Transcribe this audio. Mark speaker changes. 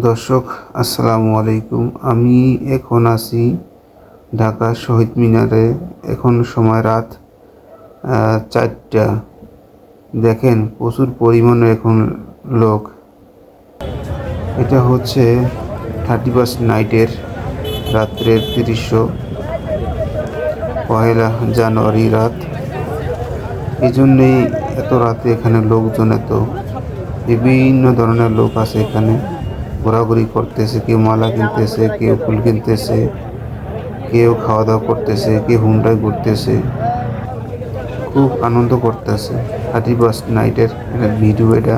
Speaker 1: দর্শক আসসালামু আলাইকুম। আমি এখন আছি ঢাকা শহীদ মিনারে। এখন সময় রাত 4টা। দেখেন প্রচুর পরিমাণে এখন লোক। এটা হচ্ছে 31st নাইটের রাত্রের দৃশ্য, 1 জানুয়ারি রাত। এই জন্যেই এত রাতে এখানে লোকজন এত, বিভিন্ন ধরনের লোক আছে এখানে, ঘোরাঘুরি করতেছে, কেউ মালা কিনতেছে, কেউ ফুল কিনতেছে, কেউ খাওয়া দাওয়া করতেছে, কেউ হুন্ডায় ঘুরতেছে, খুব আনন্দ করতেছে। 31st নাইটের ভিডিও এটা।